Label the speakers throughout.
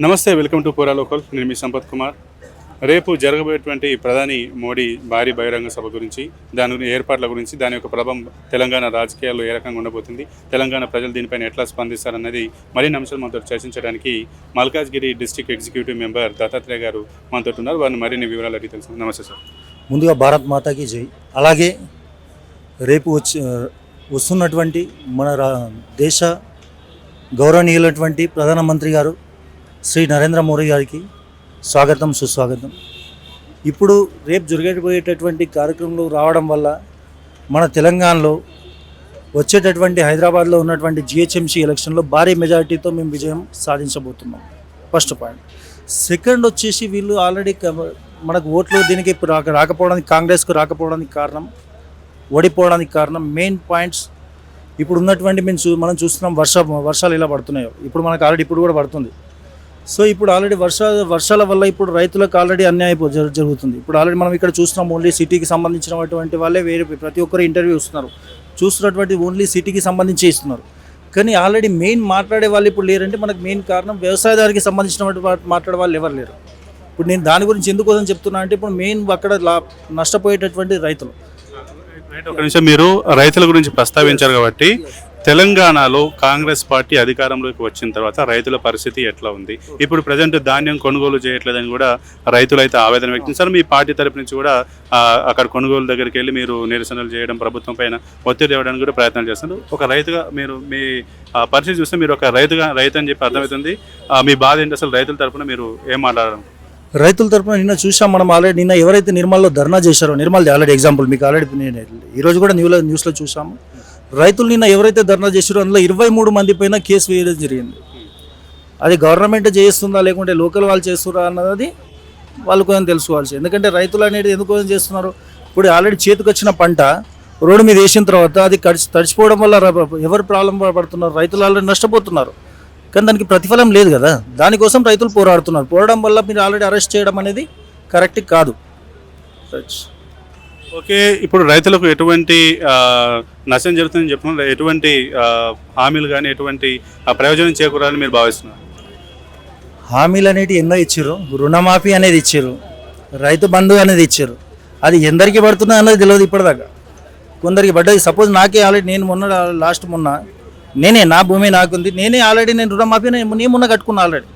Speaker 1: నమస్తే, welcome to పూరా local. నేను మీ సంపత్ కుమార్. రేపు జరగబోయేటువంటి ప్రధాని మోడీ భారీ బహిరంగ సభ గురించి, దాని ఏర్పాట్ల గురించి, దాని యొక్క ప్రభావం తెలంగాణ రాజకీయాల్లో ఏ రకంగా ఉండబోతుంది, తెలంగాణ ప్రజలు దీనిపైన ఎట్లా స్పందిస్తారన్నది మరిన్ని అంశాలు మనతో చర్చించడానికి Malkajgiri district executive member Dattatreya గారు మనతో ఉన్నారు. వారిని మరిన్ని వివరాలు అడిగి తెలుసు. నమస్తే సార్.
Speaker 2: ముందుగా భారత్ మాతాకి జై. అలాగే రేపు వస్తున్నటువంటి మన దేశ గౌరవనీయులైనటువంటి ప్రధానమంత్రి గారు శ్రీ నరేంద్ర మోడీ గారికి స్వాగతం, సుస్వాగతం. ఇప్పుడు రేపు జరగబోయేటటువంటి కార్యక్రమంలో రావడం వల్ల మన తెలంగాణలో వచ్చేటటువంటి హైదరాబాద్లో ఉన్నటువంటి జిహెచ్ఎంసీ ఎలక్షన్లో భారీ మెజారిటీతో మేము విజయం సాధించబోతున్నాం. First point. సెకండ్ వచ్చేసి వీళ్ళు ఆల్రెడీ మనకు ఓట్లు దీనికి రాకపోవడానికి, కాంగ్రెస్కు రాకపోవడానికి కారణం, ఓడిపోవడానికి కారణం మెయిన్ పాయింట్స్ ఇప్పుడు ఉన్నటువంటి మనం చూస్తున్నాం. వర్షాలు ఎలా పడుతున్నాయో ఇప్పుడు మనకు ఆల్రెడీ ఇప్పుడు కూడా పడుతుంది. సో ఇప్పుడు ఆల్రెడీ వర్షాల వల్ల ఇప్పుడు రైతులకు ఆల్రెడీ అన్యాయం జరుగుతుంది. ఇప్పుడు ఆల్రెడీ మనం ఇక్కడ చూస్తున్నాం, ఓన్లీ సిటీకి సంబంధించినటువంటి వాళ్ళే వేరే ప్రతి ఒక్కరు ఇంటర్వ్యూ ఇస్తున్నారు. చూస్తున్నటువంటి ఓన్లీ సిటీకి సంబంధించి ఇస్తున్నారు. కానీ ఆల్రెడీ మెయిన్ మాట్లాడే వాళ్ళు ఇప్పుడు లేరంటే మనకు మెయిన్ కారణం వ్యవసాయదారికి సంబంధించినటువంటి మాట్లాడే వాళ్ళు ఎవరు లేరు. ఇప్పుడు నేను దాని గురించి ఎందుకోసం చెప్తున్నా అంటే ఇప్పుడు మెయిన్ అక్కడ నష్టపోయేటటువంటి రైతులు.
Speaker 1: ఒక నిమిషం, మీరు రైతుల గురించి ప్రస్తావించారు కాబట్టి తెలంగాణలో కాంగ్రెస్ పార్టీ అధికారంలోకి వచ్చిన తర్వాత రైతుల పరిస్థితి ఎట్లా ఉంది? ఇప్పుడు ప్రజెంట్ ధాన్యం కొనుగోలు చేయట్లేదని కూడా రైతులు అయితే ఆవేదన వ్యక్తం చేస్తారు. మీ పార్టీ తరపు నుంచి కూడా అక్కడ కొనుగోలు దగ్గరికి వెళ్ళి మీరు నిరసనలు చేయడం, ప్రభుత్వం పైన ఒత్తిడి ఇవ్వడానికి కూడా ప్రయత్నాలు చేస్తున్నారు. ఒక రైతుగా మీరు మీ పరిస్థితి చూస్తే మీరు ఒక రైతు అని చెప్పి అర్థమవుతుంది. మీ బాధ ఏంటి అసలు? రైతుల తరపున మీరు ఏం మాట్లాడడం?
Speaker 2: రైతుల తరపున నిన్న చూసాం మనం ఆల్రెడీ. నిన్న ఎవరైతే నిర్మల్లో ధర్నా చేశారో, నిర్మల్ ఆల్రెడీ ఎగ్జాంపుల్ మీకు ఆల్రెడీ నేను ఈరోజు కూడా న్యూస్లో చూసాము. రైతులు నిన్న ఎవరైతే ధర్నా చేశారో అందులో 23 మంది పైన కేసు వేయడం జరిగింది. అది గవర్నమెంట్ చేస్తుందా లేకుంటే లోకల్ వాళ్ళు చేస్తున్నారా అన్నది వాళ్ళు కొంచెం తెలుసుకోవాల్సి. ఎందుకంటే రైతులు అనేది ఎందుకు చేస్తున్నారు? ఇప్పుడు ఆల్రెడీ చేతికి వచ్చిన పంట రోడ్డు మీద వేసిన తర్వాత అది తడిచిపోవడం వల్ల ఎవరు ప్రాబ్లం పడుతున్నారు? రైతులు ఆల్రెడీ నష్టపోతున్నారు. కానీ దానికి ప్రతిఫలం లేదు కదా. దానికోసం రైతులు పోరాడుతున్నారు. పోరాడడం వల్ల మీరు ఆల్రెడీ అరెస్ట్ చేయడం అనేది కరెక్ట్ కాదు.
Speaker 1: ఓకే, ఇప్పుడు రైతులకు ఎటువంటి నష్టం జరుగుతుందని చెప్తున్నారు? ఎటువంటి హామీలు కానీ ఎటువంటి ప్రయోజనం చేకూరాలని మీరు భావిస్తున్నారు?
Speaker 2: హామీలు అనేవి ఎన్నో ఇచ్చారు. రుణమాఫీ అనేది ఇచ్చారు, రైతు బంధు అనేది ఇచ్చారు. అది ఎందరికి పడుతున్నా అనేది తెలియదు ఇప్పటిదాకా. కొందరికి పడ్డది. సపోజ్ నాకే ఆల్రెడీ నేను మొన్న నేనే నా భూమి నాకుంది, నేనే ఆల్రెడీ నేను రుణమాఫీ నేను మొన్న కట్టుకున్నా ఆల్రెడీ.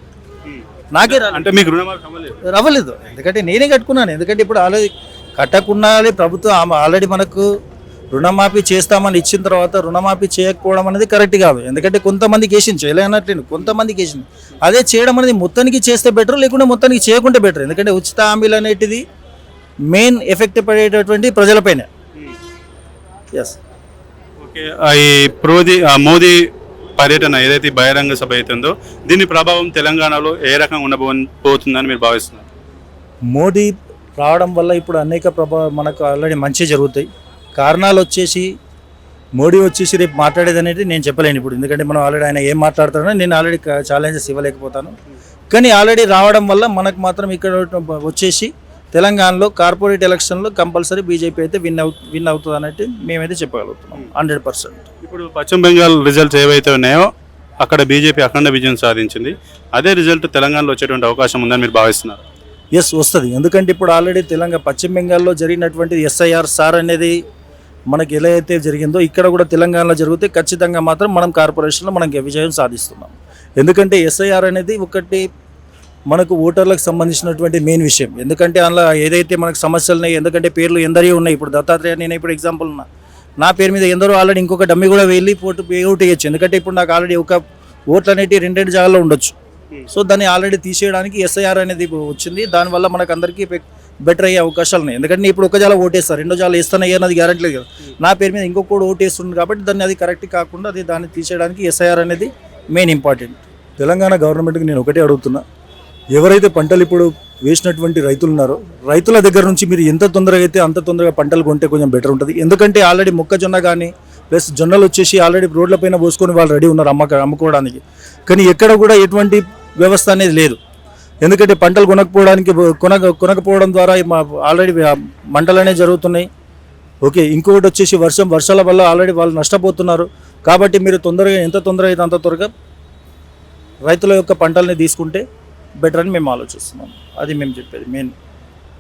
Speaker 2: నాకే
Speaker 1: అంటే మీకు రుణమాఫీ
Speaker 2: అవ్వలేదు. ఎందుకంటే నేనే కట్టుకున్నాను. ఎందుకంటే ఇప్పుడు ఆల్రెడీ కట్టకున్నా ప్రభుత్వం ఆల్రెడీ మనకు రుణమాఫీ చేస్తామని ఇచ్చిన తర్వాత రుణమాఫీ చేయకపోవడం అనేది కరెక్ట్ కాదు. ఎందుకంటే కొంతమందికి వేసింది, చేయలేనట్లేదు, కొంతమందికి వేసింది. అదే చేయడం అనేది మొత్తానికి చేస్తే బెటర్, లేకుంటే మొత్తానికి చేయకుంటే బెటర్. ఎందుకంటే ఉచిత హామీలు అనేటిది మెయిన్ ఎఫెక్ట్ పడేటటువంటి ప్రజలపైన. ఎస్.
Speaker 1: ఓకే, ఈ మోదీ పర్యటన ఏదైతే బహిరంగ సభ అవుతుందో దీని ప్రభావం తెలంగాణలో ఏ రకంగా ఉండబోతుందని మీరు భావిస్తున్నారు?
Speaker 2: మోడీ రావడం వల్ల ఇప్పుడు అనేక మనకు ఆల్రెడీ మంచి జరుగుతాయి. కారణాలు వచ్చేసి మోడీ వచ్చేసి రేపు మాట్లాడేది అనేది నేను చెప్పలేను ఇప్పుడు. ఎందుకంటే మనం ఆల్రెడీ ఆయన ఏం మాట్లాడతాడో నేను ఆల్రెడీ ఛాలెంజెస్ ఇవ్వలేకపోతాను. కానీ ఆల్రెడీ రావడం వల్ల మనకు మాత్రం ఇక్కడ వచ్చేసి తెలంగాణలో కార్పొరేట్ ఎలక్షన్లో కంపల్సరీ బీజేపీ అయితే విన్ అవుతుంది అన్నట్టు మేమైతే చెప్పగలుగుతున్నాం 100%.
Speaker 1: ఇప్పుడు పశ్చిమ బెంగాల్ రిజల్ట్స్ ఏవైతే ఉన్నాయో అక్కడ బీజేపీ అఖండ విజయం సాధించింది. అదే రిజల్ట్ తెలంగాణలో వచ్చేటువంటి అవకాశం ఉందని మీరు భావిస్తున్నారు?
Speaker 2: ఎస్, వస్తుంది. ఎందుకంటే ఇప్పుడు ఆల్రెడీ పశ్చిమ బెంగాల్లో జరిగినటువంటి SIR సార్ అనేది మనకి ఎలా అయితే జరిగిందో ఇక్కడ కూడా తెలంగాణలో జరిగితే ఖచ్చితంగా మాత్రం మనం కార్పొరేషన్లో మనం విజయం సాధిస్తున్నాం. ఎందుకంటే SIR అనేది ఒకటి మనకు ఓటర్లకు సంబంధించినటువంటి మెయిన్ విషయం. ఎందుకంటే అందులో ఏదైతే మనకు సమస్యలు ఉన్నాయి, ఎందుకంటే పేర్లు ఎందరో ఉన్నాయి. ఇప్పుడు దత్తాత్రేయ నేను ఇప్పుడు ఎగ్జాంపుల్ ఉన్నా, నా పేరు మీద ఎందరో ఆల్రెడీ ఇంకొక డమ్మి కూడా వెళ్ళి ఓటు వేయచ్చు. ఎందుకంటే ఇప్పుడు నాకు ఆల్రెడీ ఒక ఓట్లు అనేవి 2 జాగాల్లో ఉండొచ్చు. సో దాన్ని ఆల్రెడీ తీసేయడానికి SIR అనేది వచ్చింది. దానివల్ల మనకు అందరికీ బెటర్ అయ్యే అవకాశాలు ఉన్నాయి. ఎందుకంటే ఇప్పుడు ఒక జాల ఓటేస్తారు, 2 జాలు వేస్తాను అయ్యానది గ్యారెంటీ లేదు కదా. నా పేరు మీద ఇంకొకటి ఓటేస్తుంది కాబట్టి దాన్ని అది కరెక్ట్ కాకుండా దాన్ని తీసేయడానికి SIR అనేది మెయిన్ ఇంపార్టెంట్. తెలంగాణ గవర్నమెంట్కి నేను ఒకటే అడుగుతున్నా, ఎవరైతే పంటలు ఇప్పుడు వేసినటువంటి రైతులు ఉన్నారో రైతుల దగ్గర నుంచి మీరు ఎంత తొందరగా అయితే అంత తొందరగా పంటలు కొంటే కొంచెం బెటర్ ఉంటుంది. ఎందుకంటే ఆల్రెడీ మొక్కజొన్న కానీ ప్లస్ జొన్నలు వచ్చేసి ఆల్రెడీ రోడ్లపైన పోసుకొని వాళ్ళు రెడీ ఉన్నారు అమ్ముకోవడానికి. కానీ ఎక్కడ కూడా ఎటువంటి వ్యవస్థ అనేది లేదు. ఎందుకంటే పంటలు కొనకపోవడం ద్వారా ఆల్రెడీ మంటలు అనేవి జరుగుతున్నాయి. ఓకే, ఇంకొకటి వచ్చేసి వర్షాల వల్ల ఆల్రెడీ వాళ్ళు నష్టపోతున్నారు. కాబట్టి మీరు ఎంత తొందరగా అయితే అంత త్వరగా రైతుల యొక్క పంటల్ని తీసుకుంటే బెటర్ అని మేము ఆలోచిస్తున్నాం. అది మేము చెప్పేది మెయిన్.